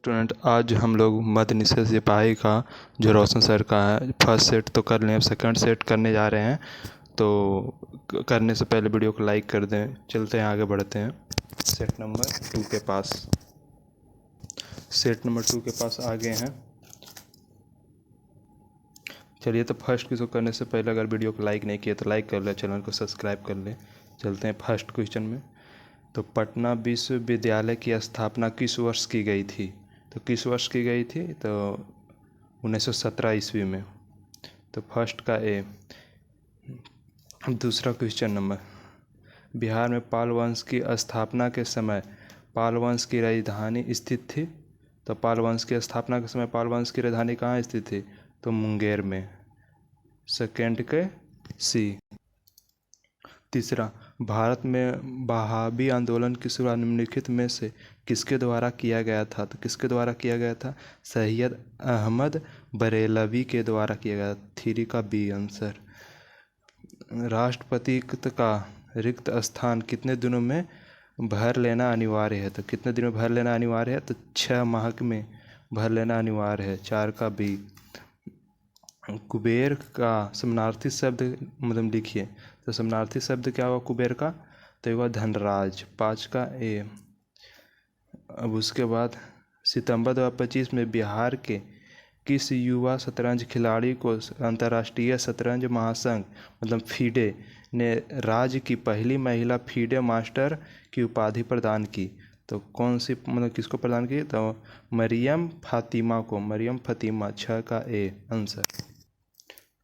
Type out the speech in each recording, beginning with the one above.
Student, आज हम लोग मध्य निषेध सिपाही का जो रोशन सर का है फर्स्ट सेट तो कर लें, अब सेकंड सेट करने जा रहे हैं। तो करने से पहले वीडियो को लाइक कर दें। चलते हैं, आगे बढ़ते हैं सेट नंबर 2 के पास। सेट नंबर 2 के पास आ गए हैं। चलिए, तो फर्स्ट क्वेश्चन करने से पहले अगर वीडियो को लाइक नहीं किया तो लाइक कर ले, चैनल को सब्सक्राइब कर ले। चलते हैं फर्स्ट क्वेश्चन में। तो पटना विश्वविद्यालय की स्थापना किस वर्ष की गई थी? तो किस वर्ष की गई थी? तो 1917 ईस्वी में। तो फर्स्ट का ए। दूसरा क्वेश्चन नंबर, बिहार में पाल वंश की स्थापना के समय पाल वंश की राजधानी स्थित थी? तो पाल वंश की स्थापना के समय पाल वंश की राजधानी कहाँ स्थित थी? तो मुंगेर में। सेकेंड के सी। तीसरा, भारत में वहाबी आंदोलन की शुरुआत निम्नलिखित में से किसके द्वारा किया गया था? तो किसके द्वारा किया गया था? सैयद अहमद बरेलवी के द्वारा किया गया। 3 का बी आंसर। राष्ट्रपति का रिक्त स्थान कितने दिनों में भर लेना अनिवार्य है? तो कितने दिनों में भर लेना अनिवार्य है? तो 6 माह में भर लेना अनिवार्य है। 4 का बी। कुबेर का समानार्थी शब्द मतलब लिखिए। तो समानार्थी शब्द क्या हुआ कुबेर का? तो हुआ धनराज। 5 का ए। अब उसके बाद सितंबर 2025 में बिहार के किस युवा शतरंज खिलाड़ी को अंतर्राष्ट्रीय शतरंज महासंघ मतलब फीडे ने राज्य की पहली महिला फीडे मास्टर की उपाधि प्रदान की? तो कौन सी मतलब किसको प्रदान की? तो मरियम फातिमा को। मरियम फातिमा। 6 का ए आंसर।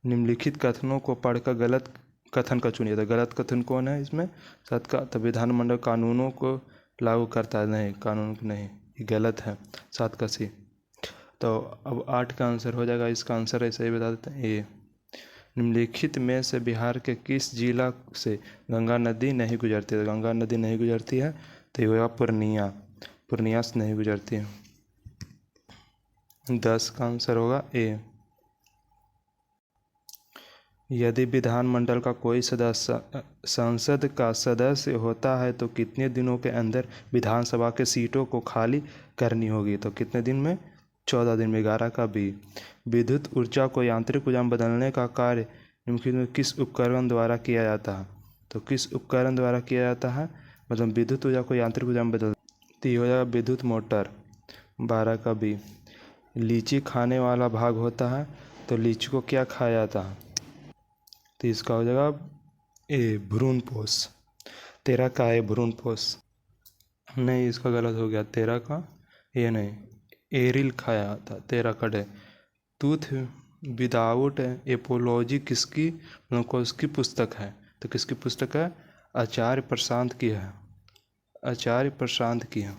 निम्नलिखित कथनों को पढ़कर गलत कथन का चुनिए। तो गलत कथन कौन है इसमें? 7 का। तो विधानमंडल कानूनों को लागू करता है, नहीं, कानून को नहीं, ये गलत है। 7 का सी। तो अब 8 का आंसर हो जाएगा। इसका आंसर ऐसे ही बता देते हैं, ए। निम्नलिखित में से बिहार के किस जिला से गंगा नदी नहीं गुजरती है? तो गंगा नदी नहीं गुजरती है तो ये होगा पूर्णिया। पूर्णिया से नहीं गुजरती है। 10 का आंसर होगा ए। यदि विधानमंडल का कोई सदस्य संसद का सदस्य होता है तो कितने दिनों के अंदर विधानसभा के सीटों को खाली करनी होगी? तो कितने दिन में? 14 दिन में। 11 का बी। विद्युत ऊर्जा को यांत्रिक ऊर्जा में बदलने का कार्य निम्नलिखित में किस उपकरण द्वारा किया जाता है? तो किस उपकरण द्वारा किया जाता है? मतलब विद्युत ऊर्जा को यांत्रिक ऊर्जा में बदल, तो ये हो जाएगा विद्युत मोटर। 12 का बी। लीची खाने वाला भाग होता है तो लीची को क्या खाया जाता है? तो इसका हो जाएगा ए भ्रूणपोष। 13 का ए भ्रूणपोष। नहीं, इसका गलत हो गया। 13 का ये नहीं, एरिल खाया था। 13 का डे। टूथ विदाउट एपोलॉजी किसकी मतलब किसकी पुस्तक है? तो किसकी पुस्तक है? आचार्य प्रशांत की है। आचार्य प्रशांत की है,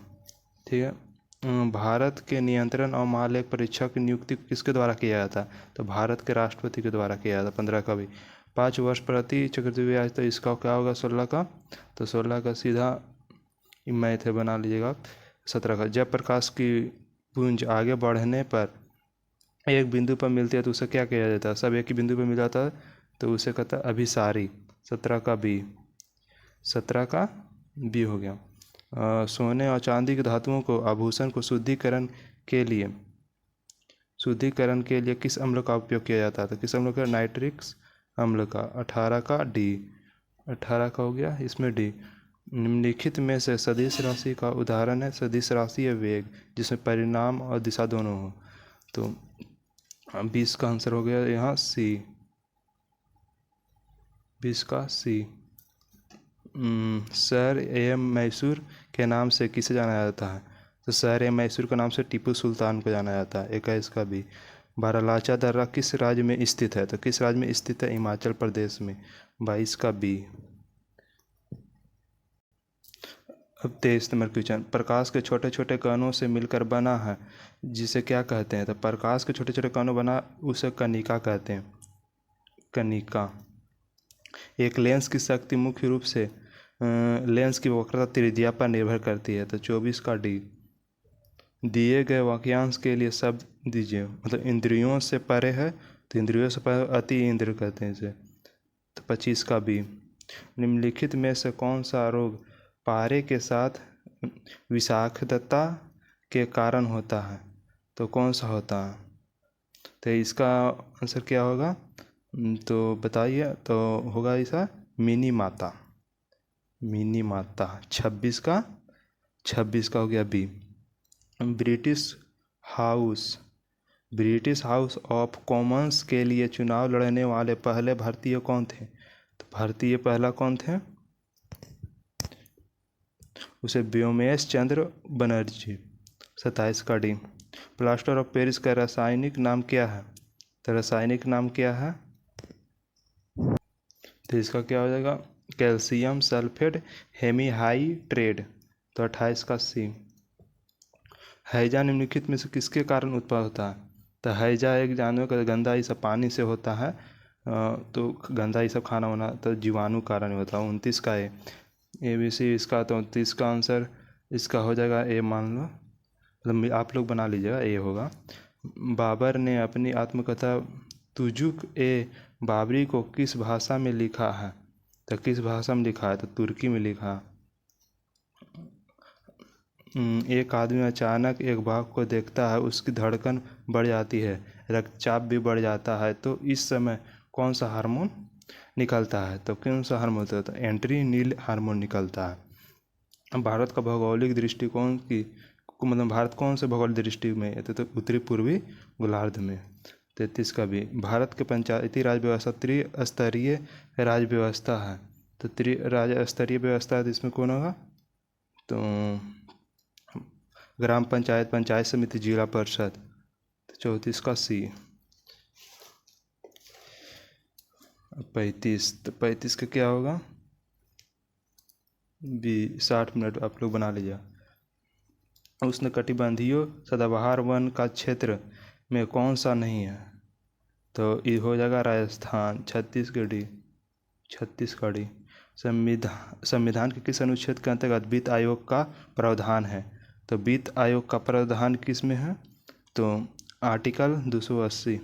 ठीक है। भारत के नियंत्रण और महालेख परीक्षा की नियुक्ति किसके द्वारा किया जाता? तो भारत के राष्ट्रपति के द्वारा किया जाता। 15 का भी। 5 वर्ष प्रति चक्रवृद्धि ब्याज, तो इसका क्या होगा? 16 का। तो 16 का सीधा मैथ है, बना लीजिएगा। 17 का। जब प्रकाश की पुंज आगे बढ़ने पर एक बिंदु पर मिलती है तो उसे क्या किया जाता है? सब एक ही बिंदु पर मिल जाता है तो उसे कहता है अभिसारी। 17 का बी। 17 का बी हो गया। सोने और चांदी के धातुओं को आभूषण को शुद्धिकरण के लिए किस अम्ल का उपयोग किया जाता है? तो किस अम्ल का? नाइट्रिक अम्ल का। 18 का डी। 18 का हो गया, इसमें डी। निम्नलिखित में से सदिश राशि का उदाहरण है सदिश राशि है वेग जिसमें परिणाम और दिशा दोनों हो। तो 20 का आंसर हो गया यहाँ सी। 20 का सी। सर एम मैसूर के नाम से किसे जाना जाता है? तो सर एम मैसूर के नाम से टीपू सुल्तान को जाना जाता है। 21 का भी। बारालाचा दर्रा किस राज्य में स्थित है? तो किस राज्य में स्थित है? हिमाचल प्रदेश में। 22 का बी। अब 23 नंबर क्वेश्चन, प्रकाश के छोटे छोटे कणों से मिलकर बना है जिसे क्या कहते हैं? तो प्रकाश के छोटे छोटे कणों बना उसे कणिका कहते हैं। कणिका। एक लेंस की शक्ति मुख्य रूप से लेंस की वक्रता त्रिज्या पर निर्भर करती है। तो 24 का डी। दिए गए वाक्यांश के लिए शब्द दीजिए। मतलब इंद्रियों से परे है तो इंद्रियों से परे अति इंद्र कहते हैं इसे। तो 25 का बी। निम्नलिखित में से कौन सा रोग पारे के साथ विषाक्तता के कारण होता है तो कौन सा होता है? तो इसका आंसर क्या होगा? तो बताइए। तो होगा इसका मिनी माता। मिनी माता 26 का हो गया बी। British House British House of Commons के लिए चुनाव लड़ने वाले पहले भारतीय कौन थे? तो भारतीय पहला कौन थे? उसे व्योमेश चंद्र बनर्जी। 27 का डी। प्लास्टर ऑफ पेरिस का रासायनिक नाम क्या है? तो रासायनिक नाम क्या है? तो इसका क्या हो जाएगा? Calcium sulphate hemihydrate. तो 28 का सी। हैजा निम्नलिखित में से किसके कारण उत्पन्न होता है? तो हैजा एक जानवर का गंदा ये सब पानी से होता है। तो गंदा ये सब खाना वाना तो जीवाणु कारण होता है। 29 का ABC इसका। तो 29 का आंसर इसका हो जाएगा ए मान लो, मतलब आप लोग बना लीजिएगा, ए होगा। बाबर ने अपनी आत्मकथा तुजुक ए बाबरी को किस भाषा में लिखा है? तो किस भाषा में लिखा है? तो तुर्की में लिखा। एक आदमी अचानक एक बाघ को देखता है, उसकी धड़कन बढ़ जाती है, रक्तचाप भी बढ़ जाता है, तो इस समय कौन सा हार्मोन निकलता है? तो कौन सा हार्मोन होता है? तो एंट्रीनिल हार्मोन निकलता है। भारत का भौगोलिक दृष्टिकोण की मतलब भारत कौन से भौगोलिक दृष्टि में है? तो उत्तरी पूर्वी गोलार्ध में। 33 का भी। भारत के पंचायती राज व्यवस्था त्रिस्तरीय राज्य व्यवस्था है। तो राज्य स्तरीय व्यवस्था है तो इसमें कौन होगा? तो ग्राम पंचायत, पंचायत समिति, जिला परिषद। 34 का सी। 35। तो 35 का क्या होगा? बी। 60 मिनट आप लोग बना लीजिए। उष्णकटिबंधीय सदाबहार वन का क्षेत्र में कौन सा नहीं है? तो ये हो जाएगा राजस्थान। 36 का डी। संविधान के किस अनुच्छेद के अंतर्गत वित्त आयोग का प्रावधान है? तो वित्त आयोग का प्रावधान किस में है? तो आर्टिकल 280।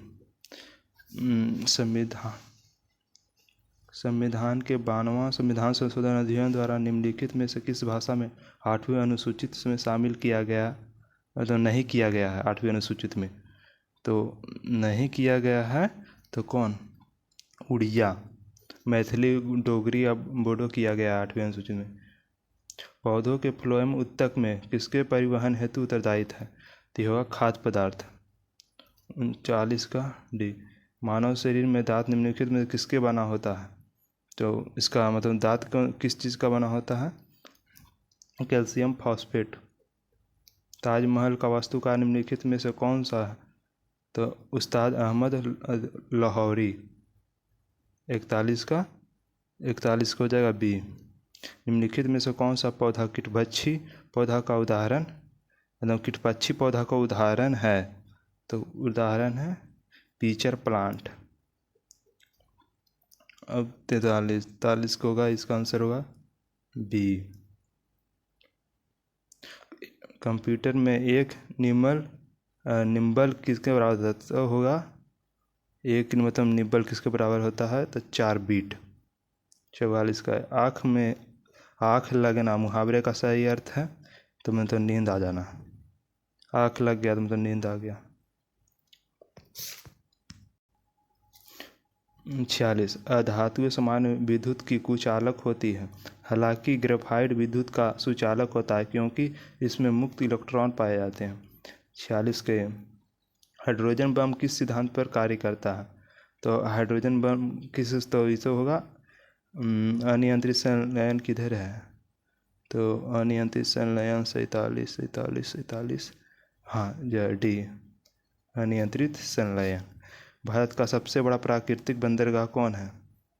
संविधान के 92वां संविधान संशोधन अधिनियम द्वारा निम्नलिखित में से किस भाषा में 8वीं अनुसूचित में शामिल किया गया, मतलब नहीं किया गया है 8वीं अनुसूचित में? तो नहीं किया गया है तो कौन? उड़िया, मैथिली, डोगरी अब बोडो किया गया 8वीं अनुसूची में। पौधों के फ्लोएम उत्तक में किसके परिवहन हेतु उत्तरदायित्व है? तो होगा खाद्य पदार्थ। 39 का डी। मानव शरीर में दांत निम्नलिखित में किसके बना होता है? तो इसका मतलब दांत किस चीज़ का बना होता है? Calcium phosphate. ताजमहल का वास्तुकार निम्नलिखित में से कौन सा है? तो उस्ताद अहमद लाहौरी। 41 का हो जाएगा बी। निम्नलिखित में से कौन सा पौधा कीटभक्षी पौधा का उदाहरण, मतलब कीटभक्षी पौधा का उदाहरण है? तो उदाहरण है पीचर प्लांट। अब 43 को होगा, इसका आंसर होगा बी। कंप्यूटर में एक निम्बल किसके बराबर होगा? एक मतलब निब्बल किसके बराबर होता है? तो 4 बीट। 44 का आँख लगना मुहावरे का सही अर्थ है? तो मतलब नींद आ जाना। आँख लग गया तो मतलब नींद आ गया। 46 अधातुएं सामान्य विद्युत की कुचालक होती है, हालांकि ग्रेफाइट विद्युत का सुचालक होता है क्योंकि इसमें मुक्त इलेक्ट्रॉन पाए जाते हैं। 46 के हाइड्रोजन बम किस सिद्धांत पर कार्य करता है? तो हाइड्रोजन बम किस, तो इसे होगा अनियंत्रित संलयन किधर है? तो अनियंत्रित संलयन 47। हाँ डी, अनियंत्रित संलयन। भारत का सबसे बड़ा प्राकृतिक बंदरगाह कौन है?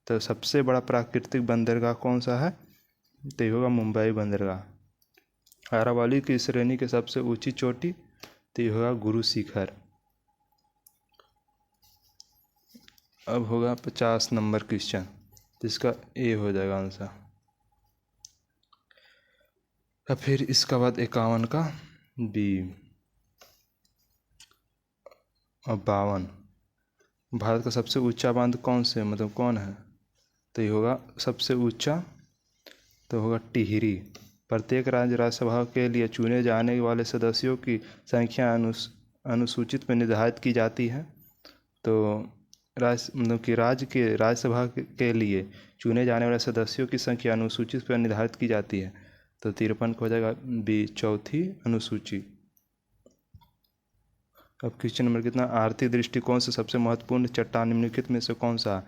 तो सबसे बड़ा प्राकृतिक बंदरगाह कौन सा है? तो ये होगा मुंबई बंदरगाह। अरावली की श्रेणी की सबसे ऊंची चोटी? तो ये होगा गुरु शिखर। अब होगा 50 नंबर क्वेश्चन, जिसका ए हो जाएगा आंसर। अब फिर इसका बाद 51 का बी। 52 भारत का सबसे ऊंचा बांध कौन से मतलब कौन है? तो ये होगा सबसे ऊंचा, तो होगा टिहरी प्रत्येक राज्यसभा के लिए चुने जाने वाले सदस्यों की संख्या अनुसूचित में निर्धारित की जाती है। तो मतलब कि राज्यसभा के लिए चुने जाने वाले सदस्यों की संख्या अनुसूचित पर निर्धारित की जाती है। तो 53 को हो जाएगा बी, चौथी अनुसूची। अब क्वेश्चन नंबर कितना, आर्थिक दृष्टिकोण से सबसे महत्वपूर्ण चट्टान निम्नलिखित में से कौन सा?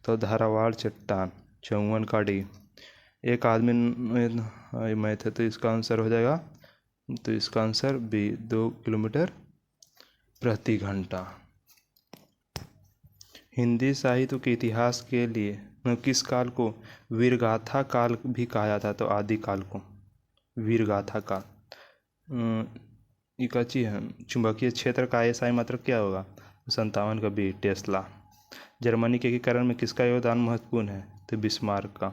तो धारावाड़ चट्टान, 54 का डी। एक आदमी मैथ है तो इसका आंसर हो जाएगा, तो इसका आंसर बी, 2 किलोमीटर प्रति घंटा। हिंदी साहित्य के इतिहास के लिए किस काल को वीरगाथा काल भी कहा जाता है? तो आदिकाल को वीरगाथा काल। ये क्या चीज़ है? चुंबकीय क्षेत्र का आईएसआई मात्रक क्या होगा? 57 का बी, टेस्ला। जर्मनी के एकीकरण में किसका योगदान महत्वपूर्ण है? तो बिस्मार्क का।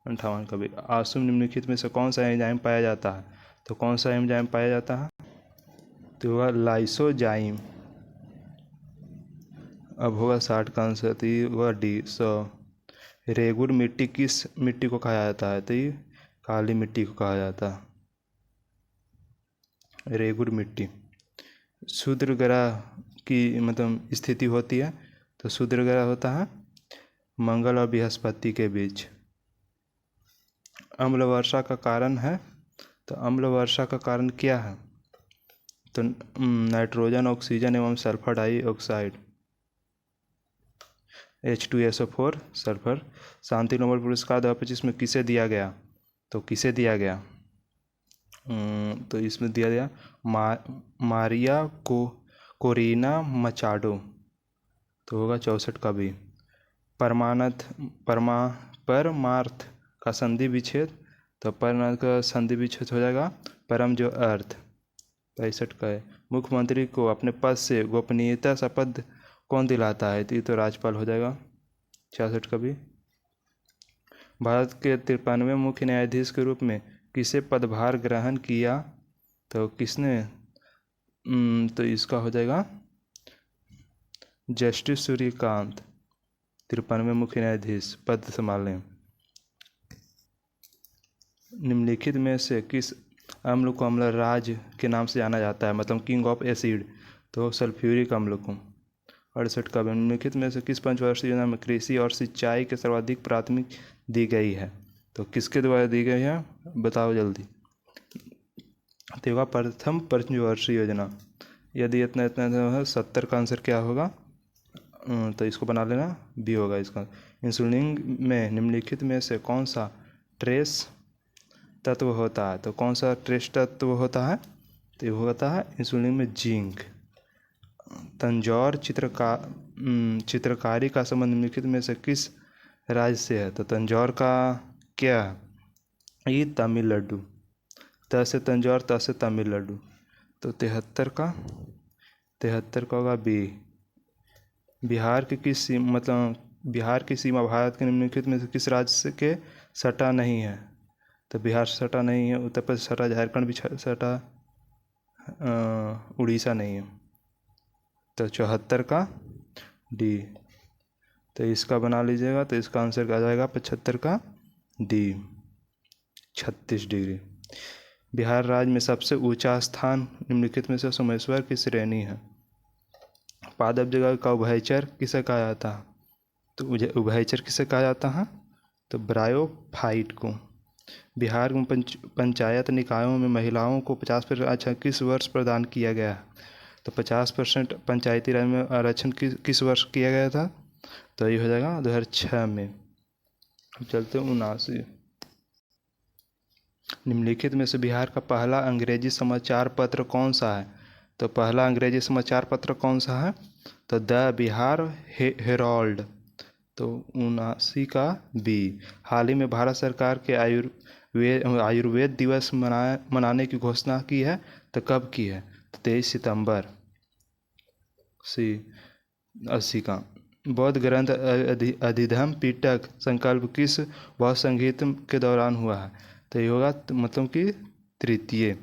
58 का बी। आसुम निम्नलिखित में से कौन सा एंजाइम पाया जाता है? तो कौन सा एंजाइम पाया जाता है? तो वह लाइसोजाइम। अब होगा 60 का आंसर, तो ये वह डी, 100। रेगुर मिट्टी किस मिट्टी को कहा जाता है? तो ये काली मिट्टी को कहा जाता है, रेगुर मिट्टी। शूद्र ग्रह की मतलब स्थिति होती है, तो शूद्र ग्रह होता है मंगल और बृहस्पति के बीच। अम्ल वर्षा का कारण है, तो अम्ल वर्षा का कारण क्या है? तो नाइट्रोजन, ऑक्सीजन एवं सल्फर डाइऑक्साइड, H2SO4 सल्फर। शांति नोबेल पुरस्कार 2025 में किसे दिया गया? तो किसे दिया गया? तो इसमें दिया गया मारिया कोरिना मचाडो। तो होगा 64 का भी। परमार्थ का संधि विच्छेद, तो परमार्थ का संधि विच्छेद हो जाएगा परम जो अर्थ, 65 का है। मुख्यमंत्री को अपने पद से गोपनीयता शपथ कौन दिलाता है? तो ये तो राज्यपाल हो जाएगा, 66 का भी। भारत के 53वें मुख्य न्यायाधीश के रूप में किसे पदभार ग्रहण किया? तो किसने? तो इसका हो जाएगा जस्टिस सूर्यकांत, 53वें मुख्य न्यायाधीश पद संभालें। निम्नलिखित में से किस अम्ल को अम्लराज के नाम से जाना जाता है, मतलब किंग ऑफ एसिड? तो सल्फ्यूरिक अम्ल को। 68 का। निम्नलिखित में से किस पंचवर्षीय योजना में कृषि और सिंचाई के सर्वाधिक प्राथमिक दी गई है? तो किसके द्वारा दी गई है, बताओ जल्दी। तो प्रथम पंचवर्षीय योजना। यदि इतना इतना 70 का आंसर क्या होगा? तो इसको बना लेना, बी होगा इसका। इंसुलिन में निम्नलिखित में से कौन सा ट्रेस तत्व होता है? तो कौन सा ट्रेस तत्व होता है? तो ये होता है इंसुलिन में जिंक। तंजौर चित्रकारी का संबंध निम्नलिखित में से किस राज्य से है? तो तंजौर का क्या है? ये तमिलनाडु। त से तंजौर, त से तमिलनाडु। तो 73 का होगा बी। बिहार की किस बिहार की सीमा भारत के निम्नलिखित में से किस राज्य से के सटा नहीं है? तो बिहार सटा नहीं है, उत्तर प्रदेश सटा, झारखंड भी सटा, उड़ीसा नहीं है। तो 74 का डी। तो इसका बना लीजिएगा, तो इसका आंसर आ जाएगा 75 का डी, 36 डिग्री। बिहार राज्य में सबसे ऊंचा स्थान निम्नलिखित में से सोमेश्वर की श्रेणी है। पादप जगह का उभयचर किसे कहा जाता है? तो उभयचर किसे कहा जाता है? तो ब्रायोफाइट को। बिहार में पंचायत निकायों में महिलाओं को 50% आरक्षण किस वर्ष प्रदान किया गया है? तो 50% पंचायती राज में आरक्षण किस वर्ष किया गया था? तो ये हो जाएगा 2006 में। अब चलते 79। निम्नलिखित में से बिहार का पहला अंग्रेजी समाचार पत्र कौन सा है? तो पहला अंग्रेजी समाचार पत्र कौन सा है? तो द बिहार हेराल्ड। तो 79 का बी। हाल ही में भारत सरकार के आयुर्वेद दिवस मनाने की घोषणा की है, तो कब की है? तो 23 सितंबर। सी 80 का। बौद्ध ग्रंथ अधिधम पिटक संकल्प किस बौद्ध संगीत के दौरान हुआ है? तो ये होगा मतलब कि तृतीय।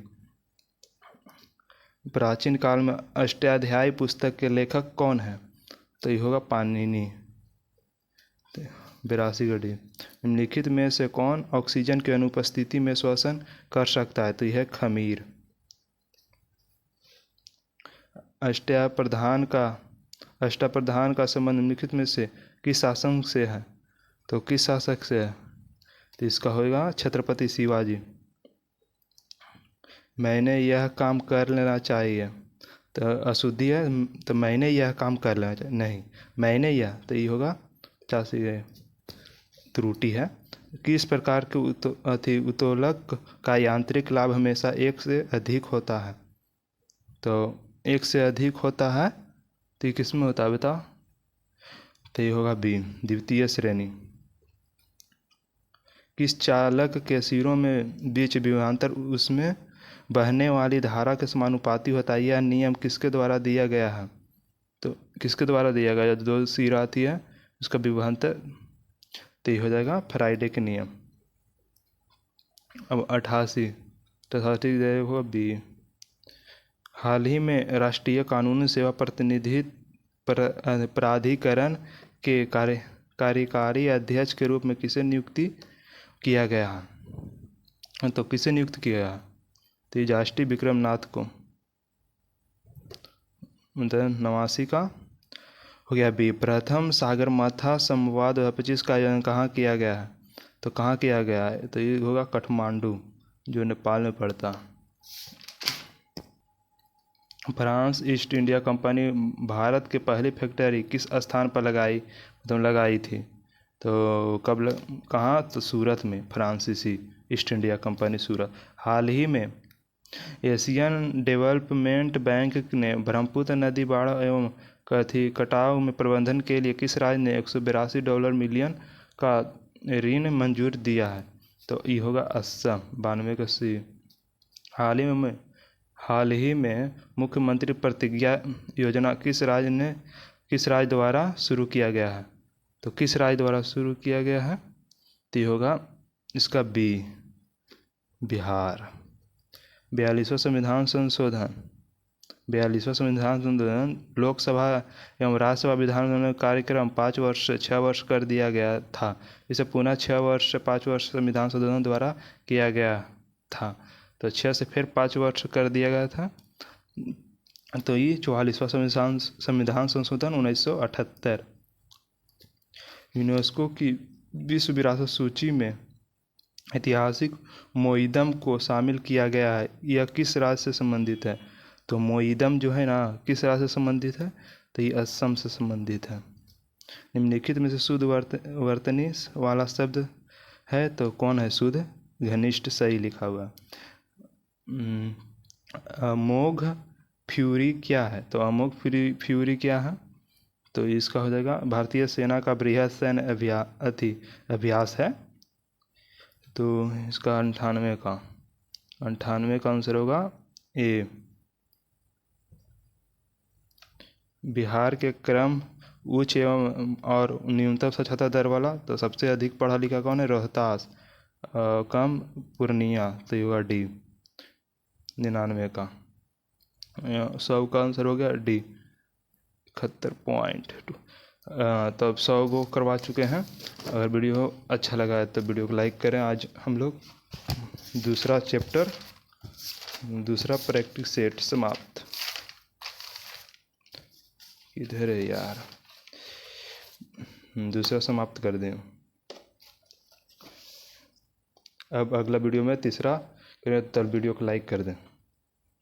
प्राचीन काल में अष्टाध्यायी पुस्तक के लेखक कौन है? तो ये होगा पाणिनि। 82 का डी। निम्नलिखित में से कौन ऑक्सीजन की अनुपस्थिति में श्वसन कर सकता है? तो यह खमीर। अष्टाप्रधान का संबंध निम्नलिखित में से किस शासक से है? तो किस शासक से है? तो इसका होगा छत्रपति शिवाजी। मैंने यह काम कर लेना चाहिए, तो अशुद्धि है, तो मैंने यह काम कर लेना चाहिए, नहीं मैंने यह, तो ये होगा 85 त्रुटि है। किस प्रकार के उत्तोलक का यांत्रिक लाभ हमेशा एक से अधिक होता है? तो एक से अधिक होता है, तो ये किस में होता है बताओ? तो ये होगा बी, द्वितीय श्रेणी। किस चालक के सिरों में बीच विभवांतर उसमें बहने वाली धारा के समानुपाती होता है? यह नियम किसके द्वारा दिया गया है? तो किसके द्वारा दिया गया? दो सिर आती है उसका विभवांतर, तो ये हो जाएगा फैराडे के नियम। अब 88 होगा बी। हाल ही में राष्ट्रीय कानूनी सेवा प्रतिनिधि प्राधिकरण के कार्यकारी अध्यक्ष के रूप में किसे नियुक्ति किया गया है? तो किसे नियुक्त किया है? तो जाष्टी विक्रमनाथ को। मतलब 89 का हो गया बी। प्रथम सागरमाथा संवाद 2025 का आयोजन कहाँ किया गया है? तो कहाँ किया गया है? तो ये होगा काठमांडू, जो नेपाल में पड़ता। France east India company Bharat के पहली फैक्ट्री किस स्थान पर लगाई थी? तो कहाँ? तो सूरत में, फ्रांसीसी ईस्ट इंडिया कंपनी सूरत। हाल ही में एशियन डेवलपमेंट बैंक ने ब्रह्मपुत्र नदी बाढ़ एवं कटाव में प्रबंधन के लिए किस राज्य ने $182 मिलियन का ऋण मंजूर दिया है? तो ये होगा असम, 92 का सी। हाल ही में मुख्यमंत्री प्रतिज्ञा योजना किस राज्य द्वारा शुरू किया गया है? तो किस राज्य द्वारा शुरू किया गया है? तो ये होगा इसका बी, बिहार। 42वां संविधान संशोधन लोकसभा एवं राज्यसभा विधानमंडल कार्यक्रम 5 वर्ष से 6 वर्ष कर दिया गया था। इसे पुनः 6 वर्ष से 5 वर्ष संविधान संशोधन द्वारा किया गया था। तो 6 से फिर 5 वर्ष कर दिया गया था। तो ये 44वां संविधान संशोधन 1978। यूनेस्को की विश्व विरासत सूची में ऐतिहासिक मोइदम को शामिल किया गया है। यह किस राज्य से संबंधित है? तो मोइदम जो है ना, किस राज्य से संबंधित है? तो ये असम से संबंधित है। निम्नलिखित में से शुद्ध वर्तनी वाला शब्द है तो कौन है शुद्ध? घनिष्ठ, सही लिखा हुआ। अमोघ फ्यूरी क्या है? तो अमोघ फ्यूरी क्या है? तो इसका हो जाएगा भारतीय सेना का बृहद सैन्य अभ्यास है। तो इसका 98 का आंसर होगा ए। बिहार के क्रम उच्च एवं और न्यूनतम साक्षरता दर वाला, तो सबसे अधिक पढ़ा लिखा कौन है? रोहतास। कम पूर्णिया, तो ये होगा डी, 99 का। 100 का आंसर हो गया डी, 71.2। तो अब 100 को करवा चुके हैं। अगर वीडियो अच्छा लगा है तो वीडियो को लाइक करें। आज हम लोग दूसरा चैप्टर, दूसरा प्रैक्टिस सेट समाप्त। इधर है यार, दूसरा समाप्त कर दें। अब अगला वीडियो में तीसरा करें, तब वीडियो को लाइक कर दें।